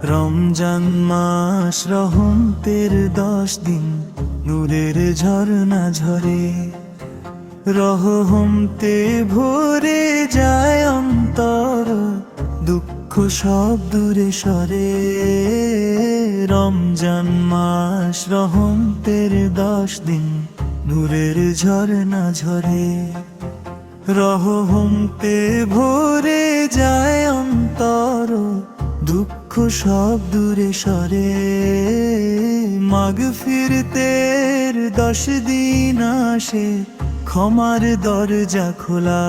রমজান মাস রহমতের 10 দিন, নূরের ঝর্ণা ঝরে। রহমতে ভরে যায় অন্তর, দুঃখ সব দূরে সরে। রমজান মাস রহমতের 10 দিন, নূরের ঝর্ণা ঝরে। রহমতে ভরে যায় অন্তর, দুঃখ সব দূরে সরে। মাগফিরতের 10 দিন আসে, ক্ষমার দরজা খোলা।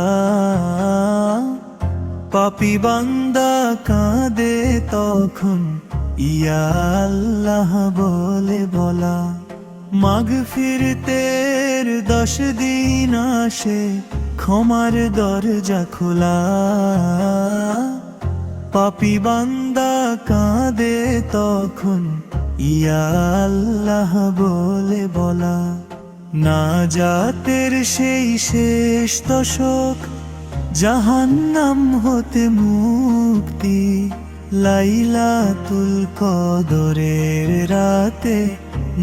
পাপী বান্দা কাঁদে তখন, ইয়া আল্লাহ বলে বলা। মাগফিরতের 10 দিন আসে, ক্ষমার দরজা খোলা। পাপী বান্দা কাঁদে তখন, ইয়া আল্লাহ বলে বলা। নাজাতের সেই শেষ দশক, জাহান্নাম হতে মুক্তি। লাইলাতুল কদরের রাতে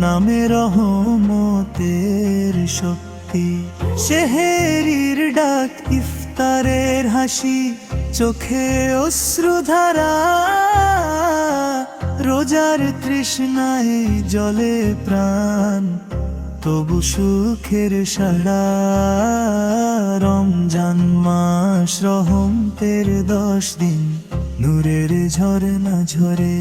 নামে রহমতের শক্তি। সেহেরির ডাক, ইফতারের হাসি, চোখে অশ্রুধারা। রোজার তৃষ্ণায় জলে প্রাণ, তবু সুখের সাড়া। রমজান মাস রহমতের 10 দিন, নূরের ঝর্ণা ঝরে।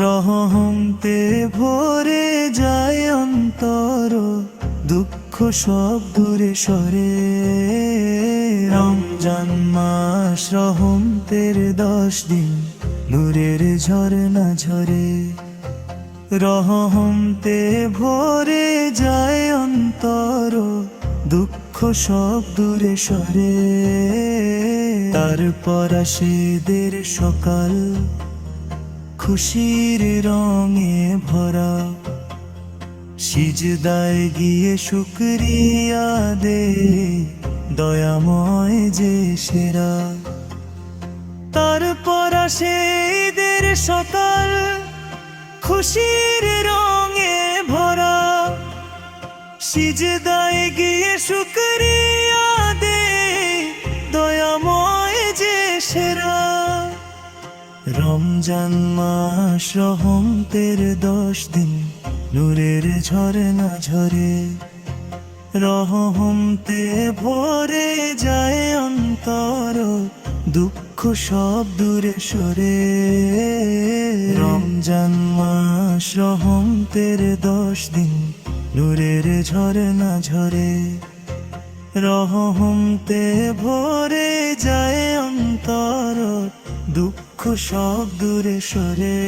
রহমতে ভরে যায় অন্তর, দুঃখ সব দূরে সরে। রমজান মাস রহমতের 10 দিন, নূরের ঝর্ণা ঝরে। রহমতে ভরে যায় অন্তর, দুঃখ সব দূরে সরে। তারপর আসে দের সকাল, খুশির রঙে ভরা। সিজদায় গিয়ে শুকরিয়া দে, দয়াময় যে সেরা। তারপর আসে ঈদের সকাল, খুশির রঙে ভরা। সিজদায় গিয়ে শুকরিয়া দে, দয়াময় যে সেরা। রমজান মাস রহমতের 10 দিন, নূরের ঝর্ণা ঝরে। রহমতে ভরে যায় অন্তর, দুঃখ সব দূরে সরে। রমজান মাস রহমতের 10 দিন, নূরের ঝর্ণা ঝরে। রহমতে ভরে যায় অন্তর, দুঃখ সব দূরে সরে।